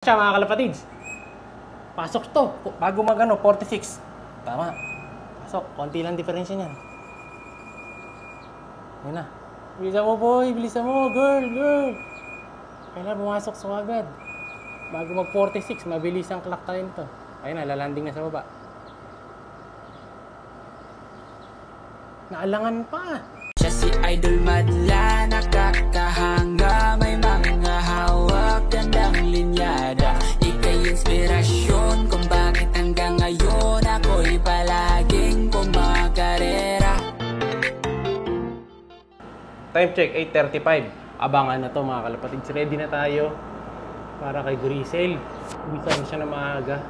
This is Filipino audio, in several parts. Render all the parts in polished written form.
Siya mga kalapatids, pasok to bago magano 46. Tama, pasok, konti lang diferensya niyan. Ayun na, bilisan mo boy, bilisan mo, girl. Kailangan pumasok so agad bago mag 46, mabilis ang clock time to. Ayun na, lalanding na sa baba. Naalangan pa. Siya si Idol Madla, nakakahanga, may mga hawak, gandang linyada. Ika'y inspirasyon kung bakit hanggang ngayon ako'y palaging kumakarera. Time check, 8:35. Abangan na to mga kalapatids. Ready na tayo para kay Grisel. Umpisa na siya na maaga.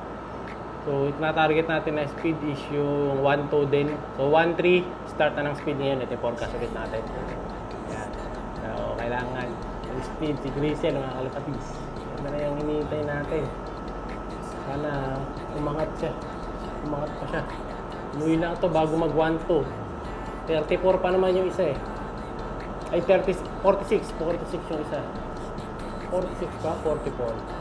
So, na-target natin na speed is yung 1-2 din. So, 1-3, start na ng speed ngayon. Ito yung forecast ulit natin. Yan. So, kailangan yung speed si Grisel, mga kalapatids. Yan na yung hinihintay natin. Sana umangat siya. Umangat pa siya. Umuwi lang ito bago mag 1-2. 34 pa naman yung isa eh. Ay, 46 yung isa. 46 pa, 44.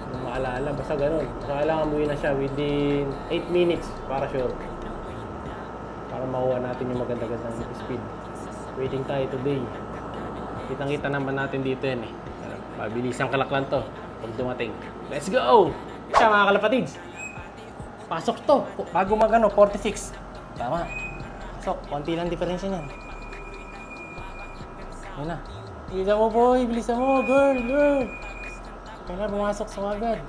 Kung maalala, basta ganun. So, kailangan umuwi na siya within 8 minutes para sure. Para makuha natin yung maganda-gandang speed. Waiting tayo today. Kitang-kita naman natin dito yan eh. Mabilis ang kalaklan to pag dumating. Let's go! Siya mga kalapatids, pasok to bago magano 46. Tama. So, konti lang diferensya niyan. Ayun na. Bilisan mo boy, bilisan mo, girl. Kailangan pumasok so agad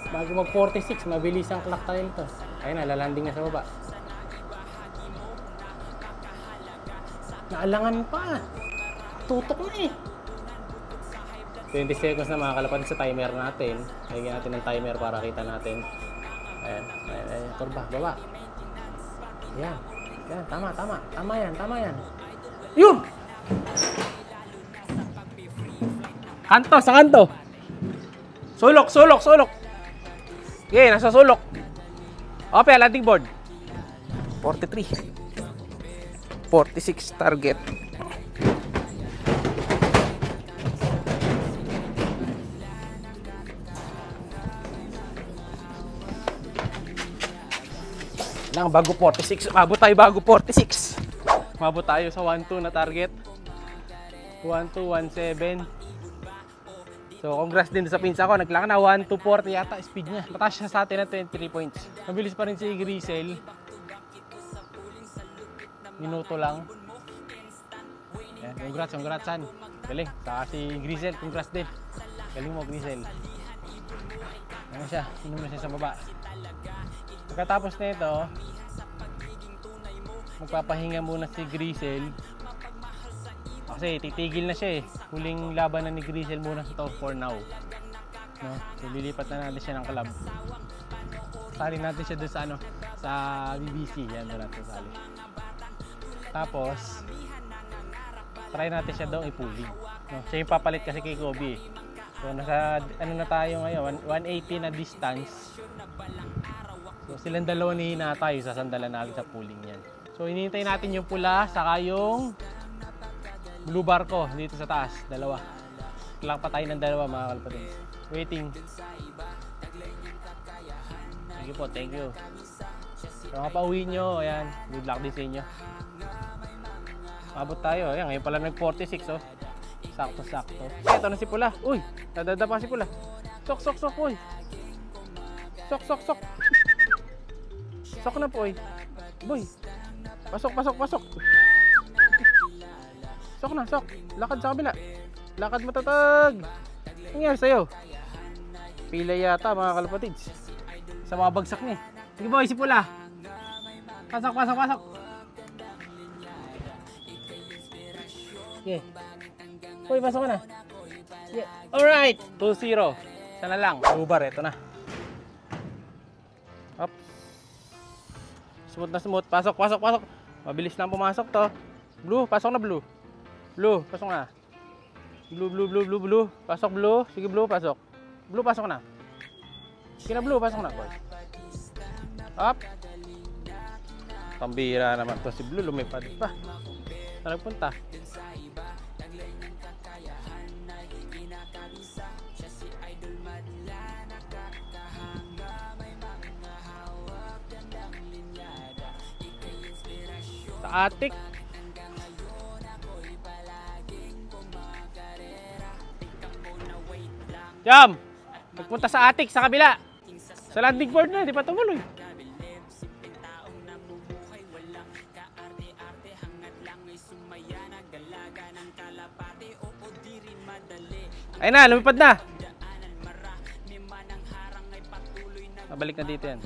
bago mag 46, mabilis ang clock time to. Ayun na, lalanding na sa baba. Naalangan pa. Tutok na eh. 20 seconds na mga kalapatids sa timer natin. Lagyan natin ng timer para kita natin. Ayan. Kurba, baba. Ayan. Ayan, tama yan. Yun! Kanto, sa kanto. Sulok. Okay, nasa sulok. Okay, landing board. 43. 46 target. Lang bago 46. Mabot tayo bago 46. Mabot tayo sa 1-2 na target. 1-2, 1-7. So, congrats din sa pinsa ko. Naglaka na 1-2-40 yata speed niya. Mataas siya sa atin na 23 points. Mabilis pa rin si Grisel. Minuto lang. Yan, congrats san. Galing. Saka si Grisel, congrats din. Galing mo, Grisel. Ano siya? Inom na siya sa baba. Pagkatapos na ito, magpapahinga muna si Grisel. Kasi titigil na siya eh. Huling laban na ni Grisel muna sa top 4 now. No? So lilipat na natin siya ng club. Sali natin siya doon sa sa BBC. Yan doon natin sali. Tapos try natin siya doon i-pulling. No? Siya yung papalit kasi kay Kobe eh. So nasa na tayo ngayon, 180 na distance. So silang dalawa ni tayo sasandalan natin sa pulling yan. So hinihintay natin yung pula saka yung blue bar ko dito sa taas, dalawa. Kailangan pa tayo ng dalawa mga kalapatids. Waiting. Thank you. So mga pauwi nyo, ayan, good luck din sa inyo. Mabot tayo, ayan, ngayon pala nag 46 oh. Sakto. Ito na si pula. Uy, nadadapa si pula. Sok, uy. Sok. Sok na po, uy. Boy. Pasok. Sok na. Lakad sa kabila. Lakad matatag. Ano nangyari sa'yo? Pila yata mga kalapatids. Sa mga bagsak niya. Sige boy, si pula. Pasok. Okay. Boy, pasok ka na. Yeah. Alright. 2-0. Sana lang. Ubar, eto na. Up. Smooth. Pasok. Mabilis lang pumasok to. Blue, pasok na blue. Blue, pasok na. Blue. Pasok blue. Sige blue, pasok. Blue, pasok na. Sige na blue, pasok na. Up. Pambira naman to si blue. Lumipad pa. Saan nagpunta? attic. Jam! Nagpunta sa attic, sa kabila. Sa landing board na, di pa tumuloy. Ayun na, lumipad na. Mabalik na dito yan.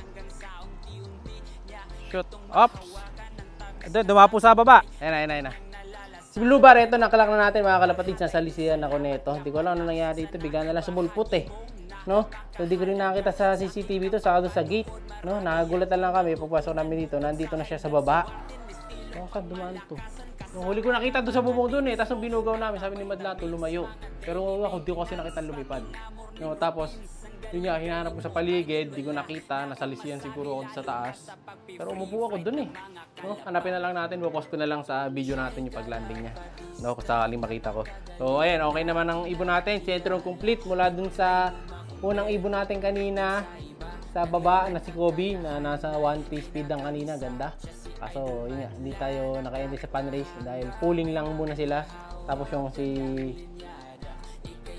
Shoot. Ops. Dumapo sa baba. Ayun na. Si Blue Bar, ito nakalak na natin mga kalapatid. Nasalisihan ako nito. Hindi ko alam ano nangyari dito. Bigla na lang sumulpot eh. No? So hindi ko rin nakita sa CCTV ito. Saka doon sa gate. No? Nakagulatan lang kami. Pagpasok namin dito. Nandito na siya sa baba. Saan dumaan ito? Nung huli ko nakita doon sa bubong doon eh. Tapos nung binugaw namin, sabi ni Madlato, lumayo. Pero ako, di ko kasi nakita lumipad. No? Tapos, yun nga, hinahanap ko sa paligid, di ko nakita, nasalisiyan siguro ako sa taas. Pero umupo ako dun eh. No? Hanapin na lang natin, bukas ko na lang sa video natin yung paglanding niya. No? Kung sakaling makita ko. So ayan, okay naman ang ibon natin. Sentro complete mula dun sa unang ibon natin kanina. Sa baba na si Kobe na nasa 1-piece speed ang kanina, ganda. Kaso yun nga, hindi tayo naka-end sa pan race dahil pulling lang muna sila. Tapos yung si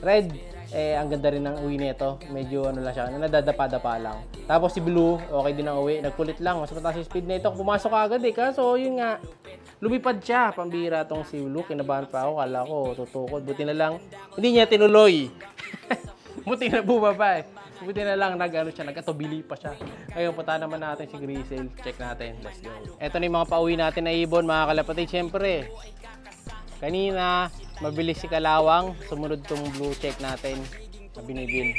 Red, ang ganda rin ng uwi nito. Medyo ano lang siya, nadadapa-dapa lang. Tapos si Blue, okay din ang uwi. Nagkulit lang, mas mataas yung speed na ito. Pumasok agad eh. Kaso yun nga, lumipad siya. Pambira tong si Blue. Kinabahan pa ako, kala ko tutukod. Buti na lang, hindi niya tinuloy. Buti na bumaba eh. Buti na lang nagkatubili pa siya. Ngayon, punta naman natin si Grisel. Check natin. Let's go. Ito na yung mga pauwi natin na ibon, mga kalapatid. Siyempre, kanina, mabilis si Kalawang. Sumunod tong blue check natin na binibil.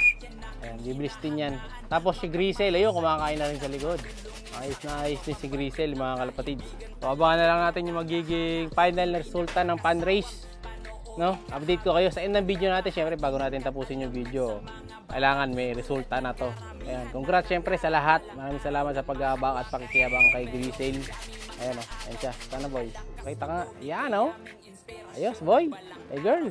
Ayan, bibilis din yan. Tapos si Grisel, ayun, kumakain na rin sa likod. Ayos na ayos din si Grisel, mga kalapatid. So, abangan na lang natin yung magiging final na resulta ng pan race. No? Update ko kayo sa end ng video natin. Siyempre, bago natin tapusin yung video, kailangan may resulta na to. Ayan, congrats siyempre sa lahat. Maraming salamat sa pag-aabang at pakikiyabang kay Grisel. Ayan o, ayan siya. Sana boy. Kita ka nga. Ayan o. Ayos boy. Hey girl.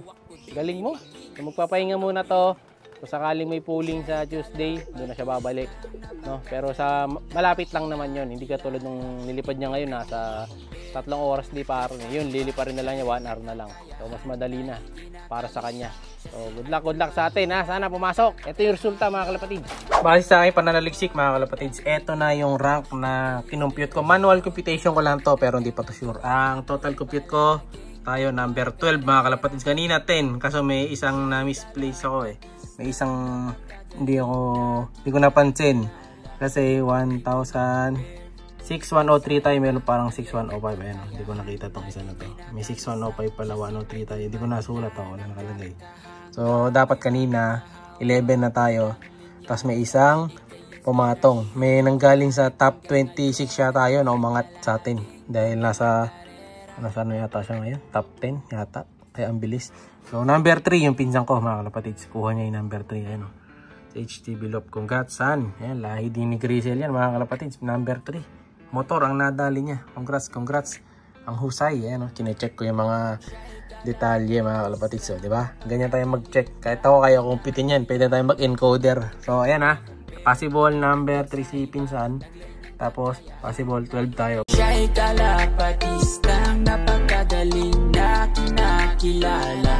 Galing mo. So, magpapahinga muna to. Kung sakaling may pooling sa Tuesday, doon na siya babalik. No? Pero sa malapit lang naman yon. Hindi katulad nung nilipad niya ngayon. Nasa 3 oras di pa rin. Yun, lilipa rin na lang niya. 1 hour na lang. So mas madali na para sa kanya. So good luck sa atin ha. Sana pumasok. Ito yung resulta mga kalapatids. Base sa aking pananaliksik mga kalapatids, ito na yung rank na kinumpute ko. Manual computation ko lang to pero hindi pa to sure. Ang total compute ko, tayo number 12 mga kalapatids. Kanina 10 kaso may isang na misplace ako eh. May isang hindi ko napansin. Kasi 6103 tayo, meron parang 6105. Ayan, hindi ko nakita itong isa na to. May 6105 pala, 103 tayo. Hindi ko nasulat ako na nakalagay. So, dapat kanina, 11 na tayo. Tapos may isang pumatong. May nanggaling sa top 26 siya tayo na umangat sa atin. Dahil nasa ano yata siya ngayon? Top 10 yata. Kaya ang bilis. So, number 3 yung pinsan ko, mga kalapatids. Kuha niya yung number 3. Ayan, o. HTB Lop. Congrats, son. Ayan, lahi din ni Grisel yan, mga kalapatids. Number 3. Motor ang nadali niya. Congrats. Ang husay. Ayan, o. Chinecheck ko yung mga detalye, mga kalapatids. So, diba? Ganyan tayo mag-check. Kahit ako kaya kumpitin yan. Pwede tayo mag-encoder. So, ayan ha. Possible number 3 si pinsan. Tapos, possible 12 tayo. Siya'y kalapatistang napakagaling na kinakilala.